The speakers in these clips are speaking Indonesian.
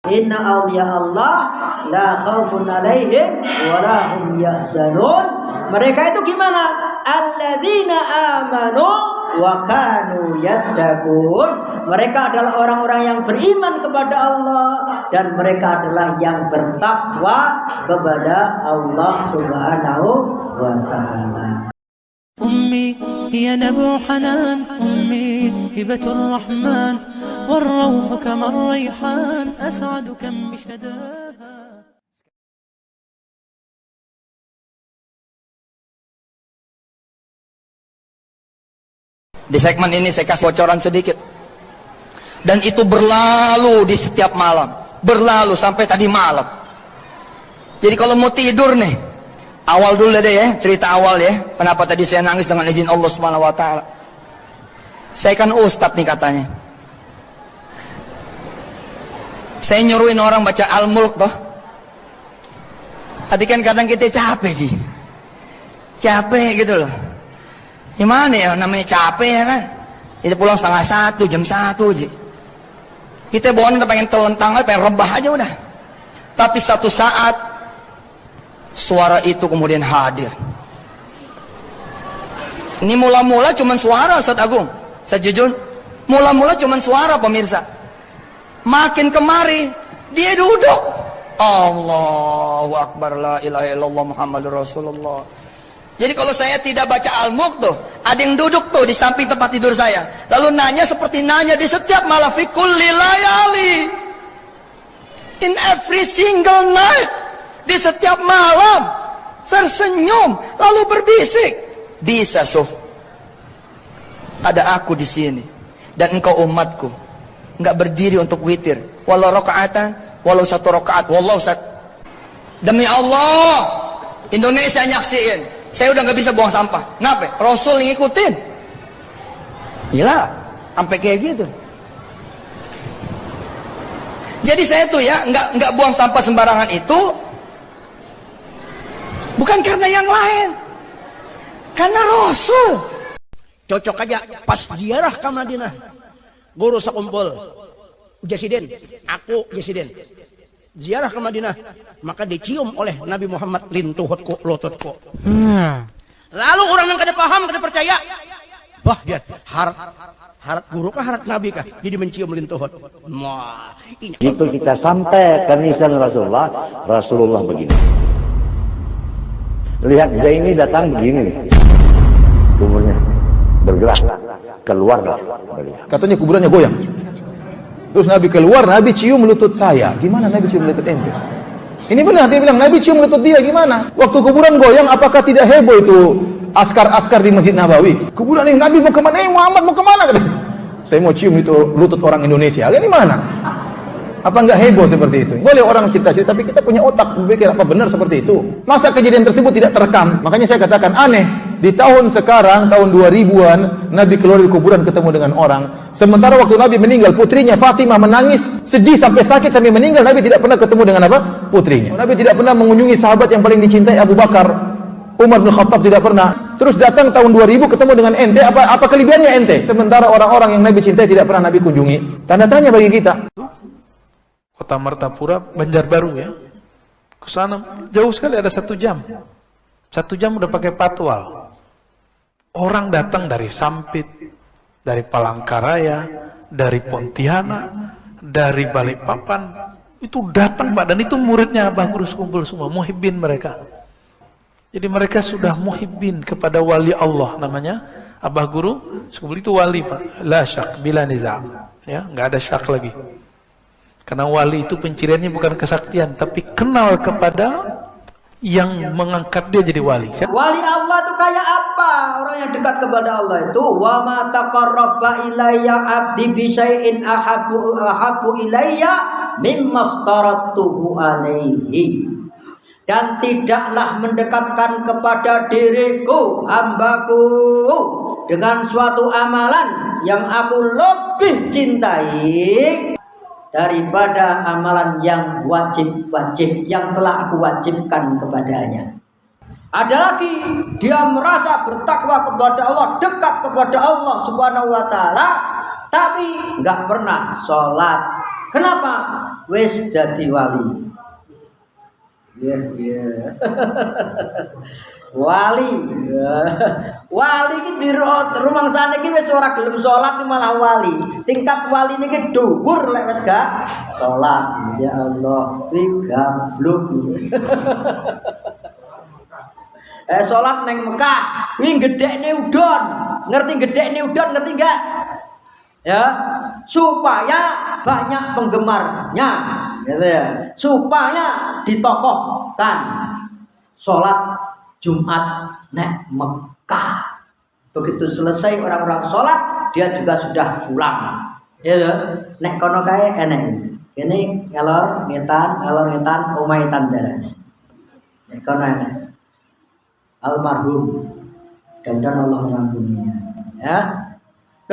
Inna awliya Allah la khaufun alaihim wa la hum yahzanun. Mereka itu gimana? Alladzina amanu wa kanu yattaqun. Mereka adalah orang-orang yang beriman kepada Allah dan mereka adalah yang bertakwa kepada Allah Subhanahu wa taala. أمي هي نبع حنان أمي هبة الرحمن والروح كما الريحان أسعد كم بشداها. Di segmen ini saya kasih bocoran sedikit. Dan itu berlalu di setiap malam. Berlalu sampai tadi malam. Jadi kalau mau tidur nih, awal dulu deh ya, cerita awal ya. Kenapa tadi saya nangis dengan izin Allah Subhanahu wa taala. Saya kan ustadz nih katanya. Saya nyuruhin orang baca Al-Mulk toh. Tapi kan kadang kita capek, Ji. Capek gitu loh. Gimana ya namanya capek ya kan? Kita pulang 12:30, jam 1, Ji. Kita bawaannya udah pengen telentang aja, pengen rebah aja udah. Tapi satu saat suara itu kemudian hadir. Ini mula-mula cuman suara, Ustaz Agung. Saya jujur, mula-mula cuman suara pemirsa. Makin kemari dia duduk. Allahu Akbar, la ilaha illallah Muhammadur Rasulullah. Jadi kalau saya tidak baca Al-Mulk tuh, ada yang duduk tuh di samping tempat tidur saya. Lalu nanya seperti nanya di setiap malam, fi kulli layali, in every single night, di setiap malam tersenyum lalu berbisik, bisa Suf, ada aku di sini dan engkau umatku, nggak berdiri untuk witir, walau rakaatan, walau satu rakaat, walau demi Allah, Indonesia nyaksiin. Saya udah nggak bisa buang sampah. Kenapa? Rasul ngikutin. Gila, sampai kayak gitu. Jadi saya tuh ya nggak buang sampah sembarangan itu bukan karena yang lain, karena Rasul. Cocok aja pas ziarah ke Madinah. Guru sekumpul Jasiden, aku Jasiden. Ziarah ke Madinah, maka dicium oleh Nabi Muhammad lintuhutku lututku. Lalu orang yang kada paham, kada percaya, wah dia harap guru kah harap Nabi kah? Jadi mencium lintuhut. Wah, itu kita sampai ke nisan Rasulullah begini. Lihat Zaini datang begini nih, kuburnya bergerak keluar. Katanya kuburannya goyang. Terus Nabi keluar, Nabi cium lutut saya. Gimana Nabi cium lutut ente? Ini benar, dia bilang Nabi cium lutut dia, gimana? Waktu kuburan goyang, apakah tidak heboh itu askar-askar di Masjid Nabawi? Kuburan ini Nabi mau kemana? Muhammad mau kemana? Saya mau cium itu lutut orang Indonesia. Ini mana? Apa enggak heboh seperti itu? Boleh orang cerita-cerita, tapi kita punya otak berpikir apa benar seperti itu. Masa kejadian tersebut tidak terekam? Makanya saya katakan aneh. Di tahun sekarang, tahun 2000-an, Nabi keluar dari kuburan ketemu dengan orang. Sementara waktu Nabi meninggal, putrinya Fatimah menangis, sedih sampai sakit sampai meninggal. Nabi tidak pernah ketemu dengan apa? Putrinya. Nabi tidak pernah mengunjungi sahabat yang paling dicintai Abu Bakar. Umar bin Khattab tidak pernah. Terus datang tahun 2000 ketemu dengan ente, apa kelebihannya ente? Sementara orang-orang yang Nabi cintai tidak pernah Nabi kunjungi. Tanda tanya bagi kita. Kota Martapura, Banjarbaru ya. Ke sana jauh sekali, ada 1 jam. 1 jam udah pakai patwal. Orang datang dari Sampit, dari Palangkaraya, dari Pontianak, dari Balikpapan. Itu datang Pak, dan itu muridnya Abah Guru kumpul semua, muhibbin mereka. Jadi mereka sudah muhibbin kepada wali Allah namanya. Abah Guru kumpul itu wali Pak. La syak, bila nizam. Ya, nggak ada syak lagi. Karena wali itu penciriannya bukan kesaktian, tapi kenal kepada yang mengangkat dia jadi wali. Wali Allah itu kayak apa? Orang yang dekat kepada Allah itu wa ma taqarraba ilayya 'abdi bi syai'in ahabbu ilayya mimma aftaratuhu alaihi. Dan tidaklah mendekatkan kepada diriku, hambaku, dengan suatu amalan yang aku lebih cintai daripada amalan yang wajib-wajib yang telah aku wajibkan kepadanya. Ada lagi, dia merasa bertakwa kepada Allah, dekat kepada Allah Subhanahu wa taala, tapi nggak pernah sholat Kenapa? Wis dadi wali. Iya. Wali. Wali iki di rumah sana iki wis ora gelem salat malah wali. Tingkat wali niki dhuwur lek wis gak salat. Ya Allah, kuwi gablok. Salat neng Mekah, kuwi gedhekne udon. Ngerti gedhekne udon, ngerti enggak? Ya, supaya banyak penggemarnya, gitu ya. Supaya ditokohkan sholat Jumat nek Mekah. Begitu selesai orang-orang sholat, dia juga sudah pulang. Ya, nek kono kae eneng. Ini ngalor ngetan, omahe tandarane. Nek kono eneng. Almarhum dan Allah mengampuninya. Ya.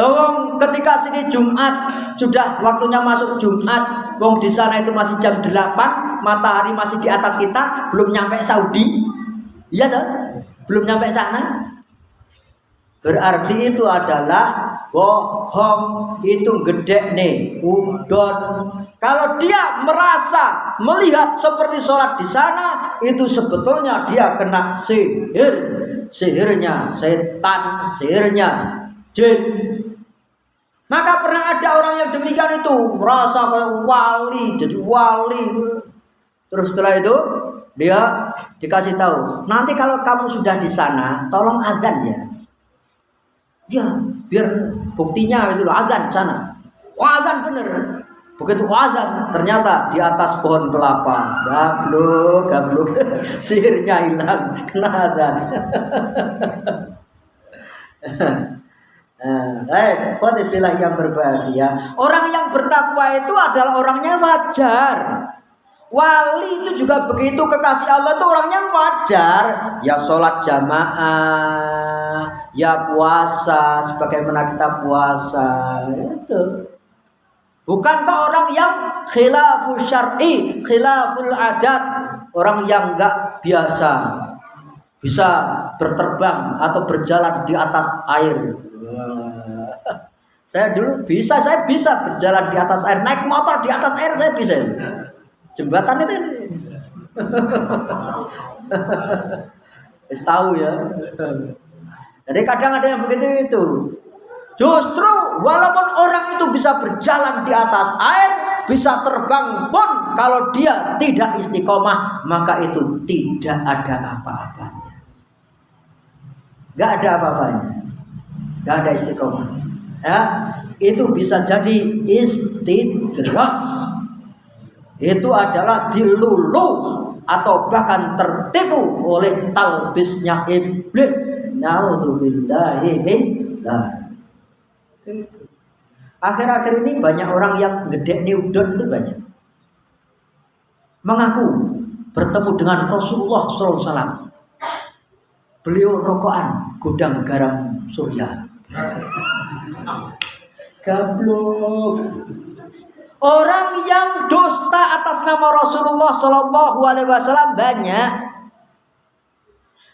Wong ketika sini Jumat, sudah waktunya masuk Jumat, wong di sana itu masih jam 8, matahari masih di atas kita, belum nyampe Saudi. Iya toh? Belum nyampe sana. Berarti itu adalah bohong, itu gede nih, udon. Kalau dia merasa melihat seperti sholat di sana, itu sebetulnya dia kena sihir, sihirnya setan, sihirnya jin. Maka pernah ada orang yang demikian itu merasa kayak wali, jadi wali. Terus setelah itu dia dikasih tahu, nanti kalau kamu sudah di sana, tolong azan ya. Ya, biar buktinya itu loh, azan sana. Wah, azan bener. Begitu azan, ternyata di atas pohon kelapa. Gablok, sihirnya hilang, kena azan. Khotibillah yang berbahagia. Orang yang bertakwa itu adalah orangnya wajar. Wali itu juga begitu, kekasih Allah itu orangnya wajar. Ya sholat jamaah, ya puasa, sebagaimana kita puasa. Itu bukankah orang yang khilaful syar'i, khilaful adat, orang yang enggak biasa bisa berterbang atau berjalan di atas air. Saya bisa berjalan di atas air, naik motor di atas air saya bisa. Jembatan itu tahu ya. Jadi kadang ada yang begitu itu. Justru walaupun orang itu bisa berjalan di atas air, bisa terbang pun, kalau dia tidak istiqomah, maka itu tidak ada apa-apanya. Gak ada apa-apanya. Gak ada istiqomah. Ya, itu bisa jadi istidrak. Itu adalah dilulu atau bahkan tertipu oleh talbisnya iblis. Na'udzubillahi minzalik. Akhir-akhir ini banyak orang yang gede udon itu banyak. Mengaku bertemu dengan Rasulullah SAW. Beliau rokokan gudang garam surya. Gablok. Orang yang dusta atas nama Rasulullah SAW banyak.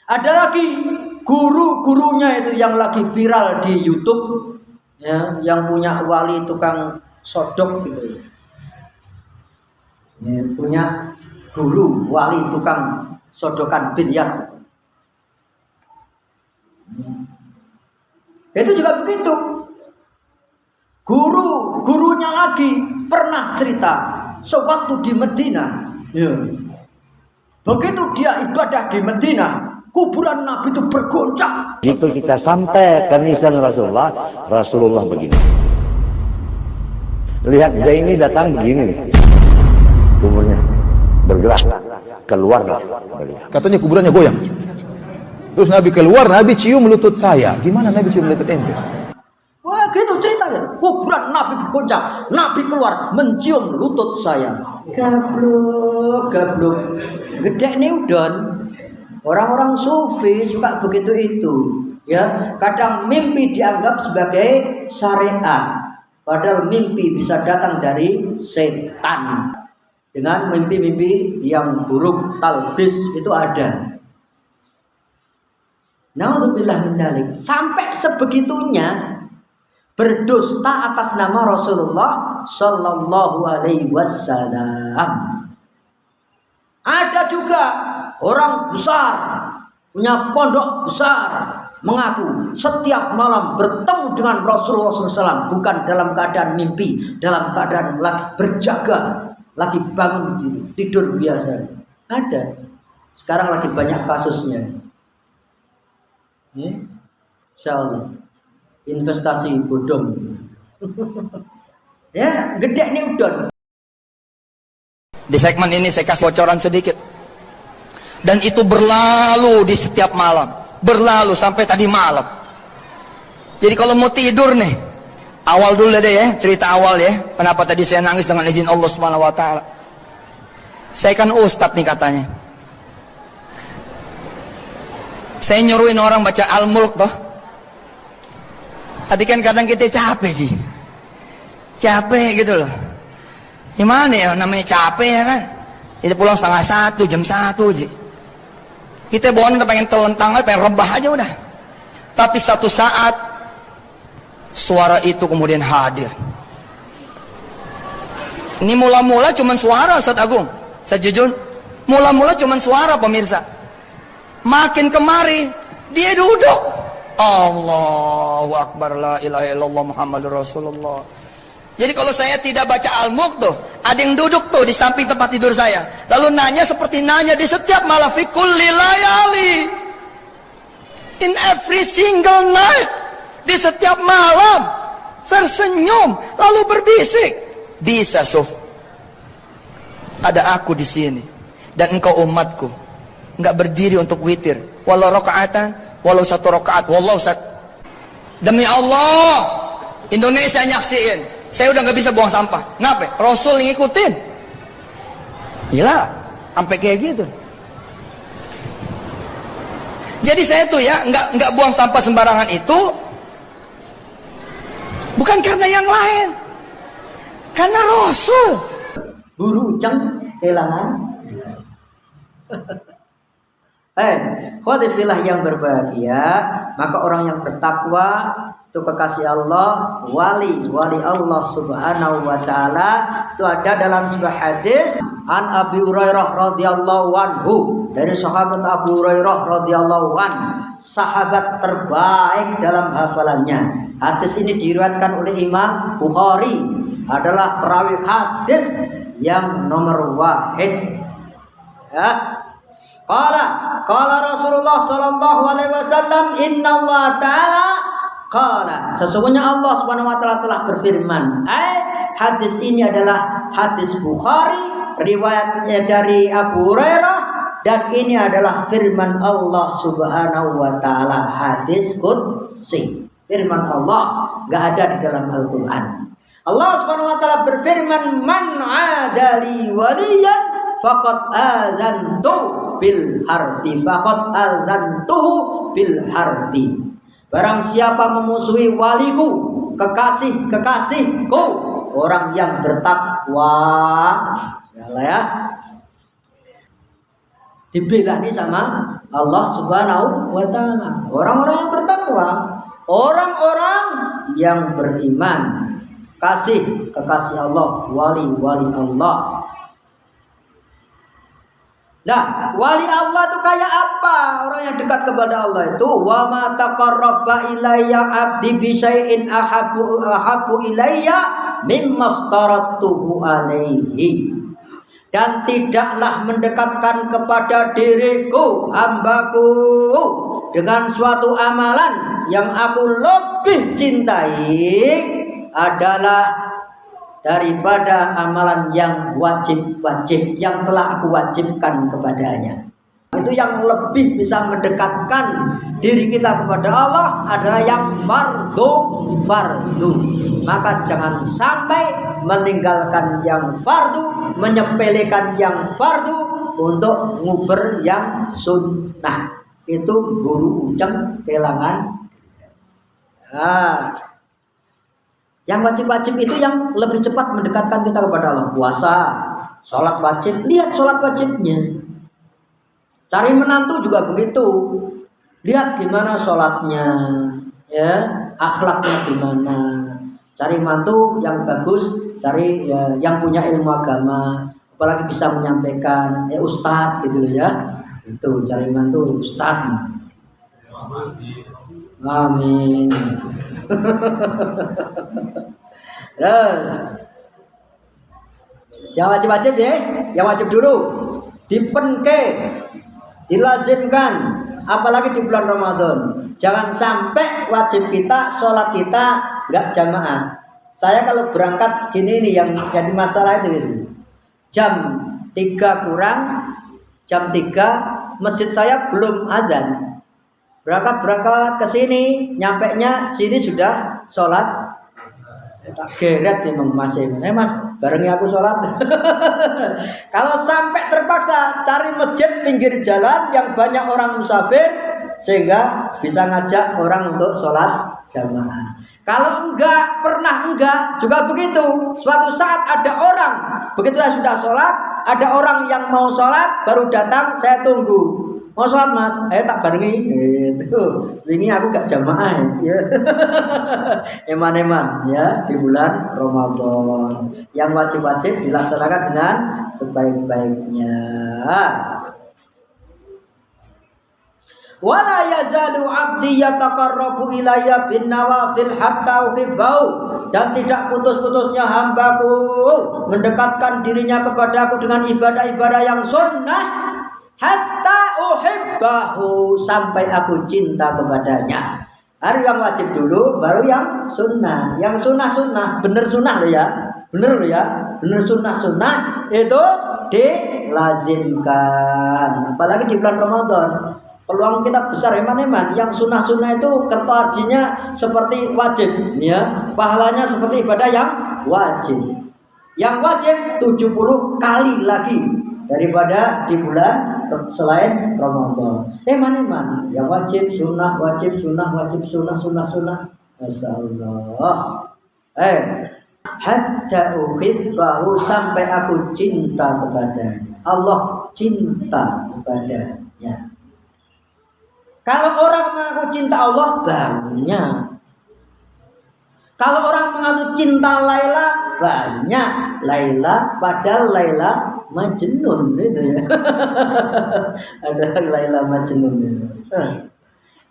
Ada lagi guru-gurunya itu yang lagi viral di YouTube, ya, yang punya wali tukang sodok gitu. Ya, punya guru wali tukang sodokan biliar. Itu juga begitu. Gurunya lagi pernah cerita sewaktu di Medina. Ya. Begitu dia ibadah di Medina, kuburan Nabi itu bergoncang. Itu kita sampai ke nisan Rasulullah begini. Lihat Zaini datang begini nih. Kuburnya bergerak keluar. Katanya kuburannya goyang. Terus Nabi keluar, Nabi cium lutut saya. Gimana Nabi cium lutut ente? Wah, gitu ceritanya. Kuburan Nabi bergoncang, Nabi keluar mencium lutut saya. Gablok. Gede nih udon. Orang-orang sufi suka begitu itu. Ya, kadang mimpi dianggap sebagai syariat. Padahal mimpi bisa datang dari setan. Dengan mimpi-mimpi yang buruk, talbis itu ada. Na'udzubillah min dzalik. Sampai sebegitunya berdusta atas nama Rasulullah Sallallahu Alaihi Wasallam. Ada juga orang besar punya pondok besar mengaku setiap malam bertemu dengan Rasulullah SAW, bukan dalam keadaan mimpi, dalam keadaan lagi berjaga, lagi bangun tidur biasa. Ada. Sekarang lagi banyak kasusnya. Insyaallah investasi bodong. Ya, gede nih udon. Di segmen ini saya kasih bocoran sedikit. Dan itu berlalu di setiap malam. Berlalu sampai tadi malam. Jadi kalau mau tidur nih, awal dulu deh ya, cerita awal ya. Kenapa tadi saya nangis dengan izin Allah Subhanahu wa taala. Saya kan ustadz nih katanya. Saya nyuruhin orang baca Al-Mulk toh. Tapi kan kadang kita capek Ji. Capek gitu loh. Gimana ya namanya capek ya kan. Kita pulang 12:30, jam 1 Ji. Kita bawaan udah pengen telentang aja, pengen rebah aja udah. Tapi satu saat suara itu kemudian hadir. Ini mula-mula cuman suara Ustaz Agung. Saya jujur, mula-mula cuman suara pemirsa. Makin kemari dia duduk. Allahu Akbar, la ilaha illallah Muhammadur Rasulullah. Jadi kalau saya tidak baca Al-Mulk tuh, ada yang duduk tuh di samping tempat tidur saya. Lalu nanya seperti nanya di setiap malam, fi kulli layali. In every single night. Di setiap malam. Tersenyum. Lalu berbisik. Bisa Suf. Ada aku di sini. Dan engkau umatku. Enggak berdiri untuk witir. Walau rakaatan. Walau satu rakaat. Walau satu. Demi Allah. Indonesia nyaksiin. Saya udah nggak bisa buang sampah. Kenapa? Rasul ngikutin. Gila, sampai kayak gitu. Jadi saya tuh ya nggak buang sampah sembarangan itu, bukan karena yang lain, karena Rasul. Buru uceng kehilangan. Khodifilah yang berbahagia, maka orang yang bertakwa itu kekasih Allah, wali Allah Subhanahu wa taala. Itu ada dalam sebuah hadis an Abi Hurairah radhiyallahu anhu, dari sahabat Abu Hurairah radhiyallahu anhu, sahabat terbaik dalam hafalannya. Hadis ini diriwayatkan oleh Imam Bukhari, adalah perawi hadis yang nomor wahid. Ya. Qala Rasulullah sallallahu alaihi wasallam, innallaha ta'ala qala, sesungguhnya Allah Subhanahu wa taala telah berfirman. Hadis ini adalah hadis Bukhari, riwayatnya dari Abu Hurairah, dan ini adalah firman Allah Subhanahu wa taala, hadis qudsi. Firman Allah, enggak ada di dalam Al-Qur'an. Allah Subhanahu wa taala berfirman, man adali waliyan faqad adzantu bil harbi, faqad adzantuhu bil harbi. Barang siapa memusuhi waliku, kekasihku, orang yang bertakwa, ya, dibela nih sama Allah Subhanahu wa taala. Orang-orang yang bertakwa, orang-orang yang beriman, kekasih Allah, wali Allah. Nah, wali Allah itu kayak apa? Orang yang dekat kepada Allah itu, wa ma taqarraba ilayya 'abdi bi syai'in ahabbu ilayya mimma aftaratuhu alaihi. Dan tidaklah mendekatkan kepada diriku, hambaku, dengan suatu amalan yang aku lebih cintai adalah daripada amalan yang wajib-wajib yang telah aku wajibkan kepadanya. Itu yang lebih bisa mendekatkan diri kita kepada Allah adalah yang fardu. Maka jangan sampai meninggalkan yang fardu, menyepelekan yang fardu untuk nguber yang sunnah. Itu buru uceng kehilangan. Yang wajib-wajib itu yang lebih cepat mendekatkan kita kepada Allah. Puasa, sholat wajib, lihat sholat wajibnya. Cari menantu juga begitu. Lihat gimana sholatnya, ya, akhlaknya gimana. Cari mantu yang bagus, cari ya, yang punya ilmu agama, apalagi bisa menyampaikan ustadz gitu ya. Itu cari mantu ustadz. Amin. Terus yang wajib-wajib ya, yang wajib dulu dipenke, dilazimkan, apalagi di bulan Ramadan. Jangan sampai wajib kita, sholat kita nggak jamaah. Saya kalau berangkat gini nih yang jadi masalah itu jam 3 kurang, jam 3 masjid saya belum azan. Berangkat ke sini, nyampenya sini sudah sholat. Tak geret memang masih. Mas, barengi aku sholat. Kalau sampai terpaksa cari masjid pinggir jalan yang banyak orang musafir sehingga bisa ngajak orang untuk sholat jamaah. Kalau pernah enggak juga begitu. Suatu saat ada orang, begitu saya sudah sholat, ada orang yang mau sholat baru datang, saya tunggu. Mau sholat mas, tak barengi. Ini aku gak jamaah ya. Eman-eman ya di bulan Ramadan. Yang wajib-wajib dilaksanakan dengan sebaik-baiknya. Wala yazalu 'abdi yataqarrabu ilayya bin nawafil hatta uhibbahu, dan tidak putus-putusnya hambaku mendekatkan dirinya kepadaku dengan ibadah-ibadah yang sunnah hatta uhibbahu, sampai aku cinta kepadanya. Harus yang wajib dulu, baru yang sunnah. Yang sunnah, bener sunnah loh ya, bener loh ya, bener sunnah itu dilazimkan. Apalagi di bulan Ramadan, peluang kita besar eman-eman. Yang sunnah itu kertoajinya seperti wajib, ya, pahalanya seperti ibadah yang wajib. Yang wajib 70 kali lagi daripada di bulan selain Ramadan. Eman-eman yang wajib sunnah, wajib sunnah, wajib sunnah, sunnah. Masyaallah. Hatta uhibbahu, sampai aku cinta kepadanya. Allah cinta kepadanya. Kalau orang mengaku cinta Allah banyak. Kalau orang mengaku cinta Laila banyak. Laila padahal Laila Majnun itu ya. Ada Laila Majnun itu.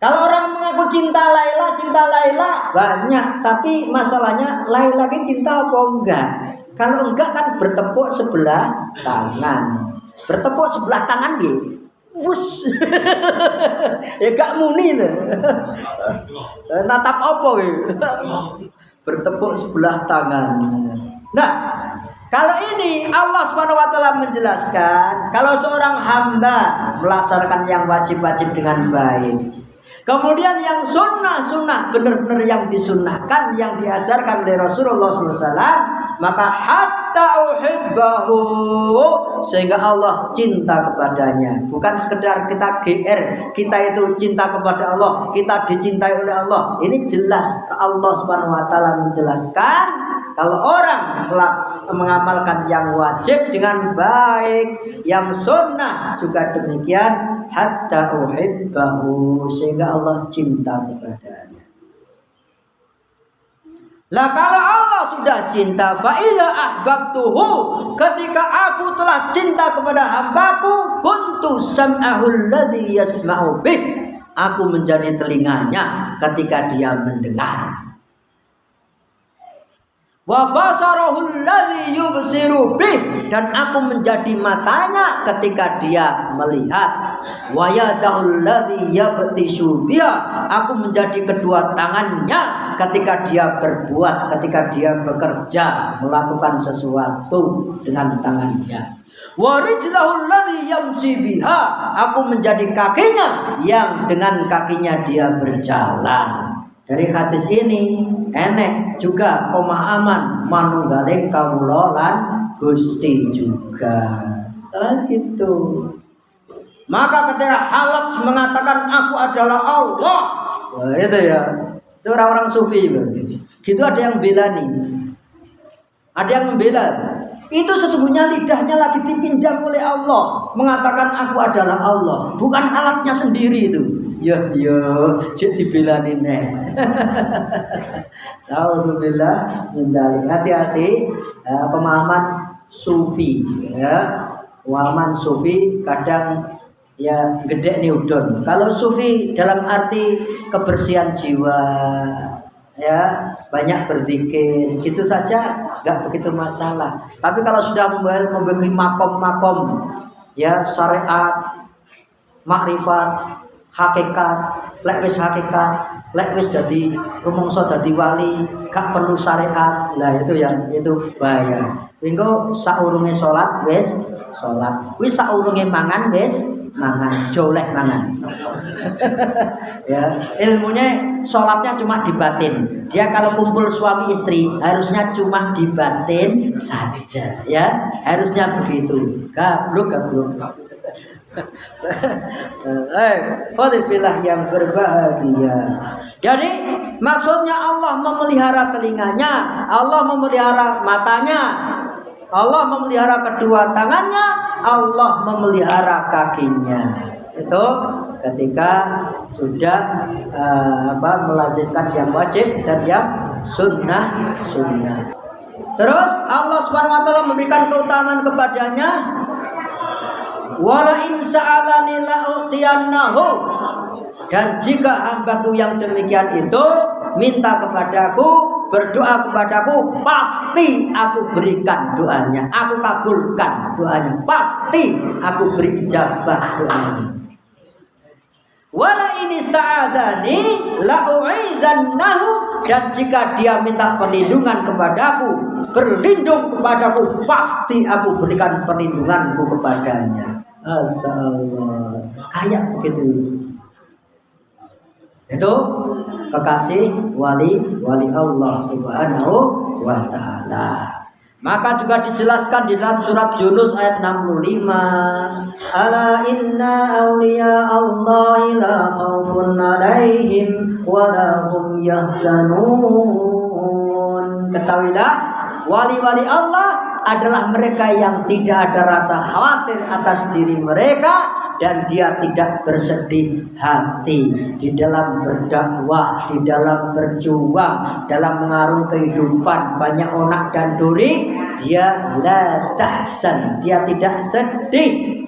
Kalau orang mengaku cinta Laila banyak, tapi masalahnya Laila ini cinta apa enggak? Kalau enggak kan bertepuk sebelah tangan. Bertepuk sebelah tangan gitu. Wus. Ya gak muni tuh. Natap apa gitu. Bertepuk sebelah tangan. Nah, kalau ini Allah SWT menjelaskan, kalau seorang hamba melaksanakan yang wajib-wajib dengan baik, kemudian yang sunnah benar-benar yang disunnahkan, yang diajarkan oleh Rasulullah SAW, maka hatta uhibbahu, sehingga Allah cinta kepadanya. Bukan sekedar kita GR, kita itu cinta kepada Allah, kita dicintai oleh Allah. Ini jelas Allah SWT menjelaskan, kalau orang mengamalkan yang wajib dengan baik, yang sunnah juga demikian, hatta uhibbahu, sehingga Allah cinta kepadanya. Lah kalau Allah sudah cinta, fa idza ahbabtuhu, ketika aku telah cinta kepada hambaku, kuntu sam'ahu alladzi yasma'u bih, aku menjadi telinganya ketika dia mendengar. Wa basarahu alladzi yubsiru bih, dan aku menjadi matanya ketika dia melihat. Wa yadahu alladzi yabtishu biha, aku menjadi kedua tangannya ketika dia berbuat, ketika dia bekerja, melakukan sesuatu dengan tangannya. Wa rijlahu alladzi yamshi biha, aku menjadi kakinya yang dengan kakinya dia berjalan. Dari hadis ini enek juga pemahaman manunggaling kawula lan Gusti juga. Selain itu, maka ketika Halaf mengatakan aku adalah Allah, wah, itu ya, itu orang-orang sufi gitu. Ada yang bela nih, ada yang membela. Itu sesungguhnya lidahnya lagi dipinjam oleh Allah, mengatakan aku adalah Allah, bukan alatnya sendiri itu. Ya, cek dibelani neh. Alhamdulillah, hati-hati pemahaman sufi ya. Pemahaman sufi kadang ya gede nih udon. Kalau sufi dalam arti kebersihan jiwa ya, banyak berzikir gitu saja nggak begitu masalah. Tapi kalau sudah membeli makom-makom ya, syariat, makrifat, hakikat, lek wis dadi rumangsa dadi wali gak perlu syariat. Lah itu bahaya. Minggu saurunge salat wis salat, wis saurunge mangan wis mangan, joleh mangan. Ya, ilmunya sholatnya cuma di batin. Dia kalau kumpul suami istri harusnya cuma di batin saja, ya. Harusnya begitu. Gablok. Fadilillah yang berbahagia. Jadi maksudnya Allah memelihara telinganya, Allah memelihara matanya, Allah memelihara kedua tangannya, Allah memelihara kakinya. Itu ketika sudah melazimkan yang wajib dan yang sunnah. Terus Allah Subhanahu wa taala memberikan keutamaan kepadanya. Wala in sa'alani la'utiyannahu. Dan jika hambaku yang demikian itu minta kepadaku, berdoa kepadaku, pasti aku berikan doanya, aku kabulkan doanya, pasti aku beri ijabah doanya. Wala ini ista'adzani la'u'izannahu. Dan jika dia minta perlindungan kepadaku, berlindung kepadaku, pasti aku berikan perlindunganku kepadanya. Asallah, kayak begitu. Itu kekasih wali Allah Subhanahu wa ta'ala. Maka juga dijelaskan di dalam surat Yunus ayat 65. Ala inna awliya Allahi la khawfun alaihim wa la hum yahzanun. Ketahuilah, wali-wali Allah adalah mereka yang tidak ada rasa khawatir atas diri mereka, dan dia tidak bersedih hati di dalam berdakwah, di dalam berjuang, dalam mengarungi kehidupan banyak onak dan duri. Dia la tahzan, dia tidak sedih,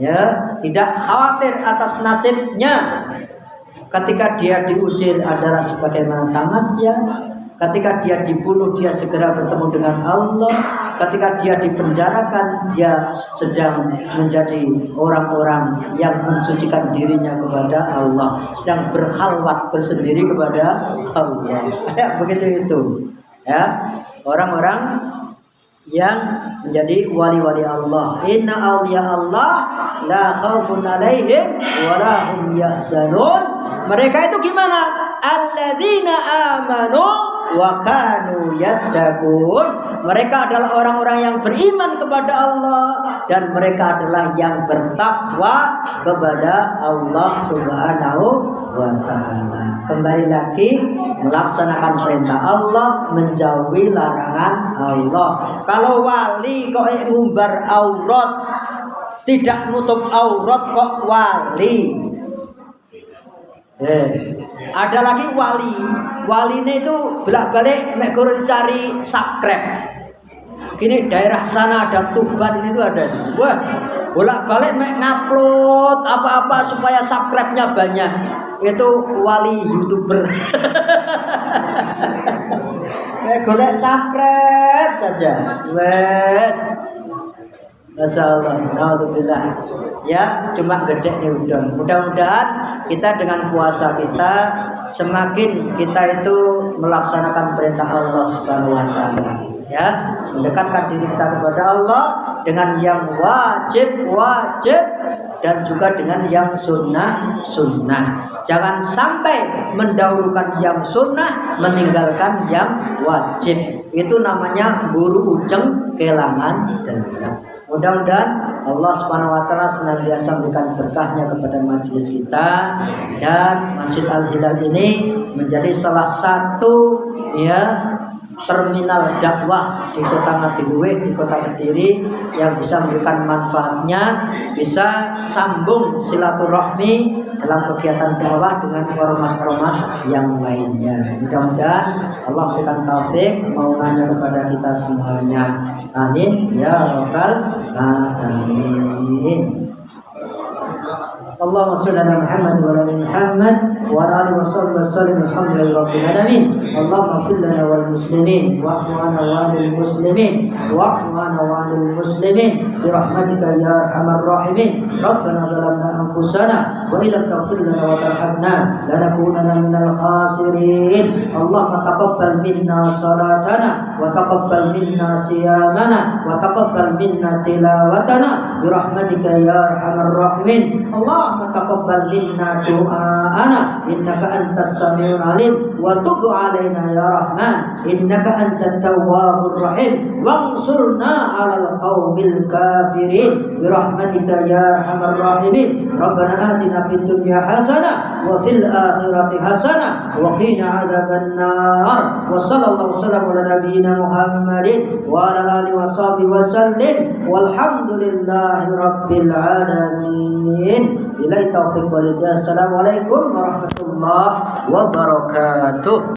ya, tidak khawatir atas nasibnya. Ketika dia diusir adalah sebagaimana tamasya. Ketika dia dibunuh, dia segera bertemu dengan Allah. Ketika dia dipenjarakan, dia sedang menjadi orang-orang yang mensucikan dirinya kepada Allah, sedang berkhalwat bersendiri kepada Allah. Ya, begitu itu. Ya, orang-orang yang menjadi wali-wali Allah. Inna awliya Allah la khaufun alaihim wa la hum yahzanun. Mereka itu gimana? Alladzina amanu wa kanu yattaqun. Mereka adalah orang-orang yang beriman kepada Allah dan mereka adalah yang bertakwa kepada Allah Subhanahu wa taala. Kembali lagi melaksanakan perintah Allah, menjauhi larangan Allah. Kalau wali kok ngumbar aurat, tidak nutup aurat kok wali. Ada lagi walinya itu bolak-balik mekur cari subscribe. Kini daerah sana ada Tuban itu ada. Wah, bolak-balik ngupload apa-apa supaya subscribe-nya banyak. Itu wali YouTuber. Golek subscribe saja. Wes. Masyaallah, alhamdulillah. Ya, cuma gede nih udon. Mudah-mudahan kita dengan puasa kita semakin kita itu melaksanakan perintah Allah Subhanahu wa taala. Ya, mendekatkan diri kita kepada Allah dengan yang wajib dan juga dengan yang sunnah. Jangan sampai mendahulukan yang sunnah, meninggalkan yang wajib. Itu namanya buru ujeng kelangan dendam. Mudah-mudahan Allah Subhanahu wa taala senantiasa memberikan berkahnya kepada majelis kita, dan Masjid Al-Hilal ini menjadi salah satu terminal dakwah di Kota Madiluwe, di Kota Kediri yang bisa memberikan manfaatnya, bisa sambung silaturahmi dalam kegiatan dakwah dengan ormas-ormas yang lainnya. Mudah-mudahan Allah berikan taufik maulanya kepada kita semuanya. Amin ya rabbal alamin. Allahumma shalli ala Muhammad wa ala Muhammad wa ala alihi wa sahbihi wasallam. Alhamdulillahi rabbil alamin. Allahumma ighfir lana wal muslimin wa'fu 'anna wa 'anil muslimin wa'fu 'anna wa 'anil muslimin bi rahmatika ya arhamar rahimin. Rabbana zalamna anfusana wa illam taghfir lana wa tarhamna lanakunanna minal khasirin. Allahumma taqabbal minna salatana wa taqabbal minna siyamana wa taqabbal minna tilawatana bi rahmatika ya arhamar rahimin. Allahumma taqabbal minna du'aana innaka antas samiul alim wa tub 'alaina ya rahman innaka antat tawwabur rahim wansurna 'alal qaumil kafirin bi rahmatika ya arhamar rahimin. Rabbana atina fid dunya hasanah wa fil akhirati hasanah wa qina 'adzaban nar. Wa sallallahu wasallam ala nabiyyina Muhammadin wa ala alihi wa sahbihi wa sallim walhamdulillahi rabbil alamin. Billahi taufiq wal hidayah. Assalamualaikum warahmatullahi wabarakatuh.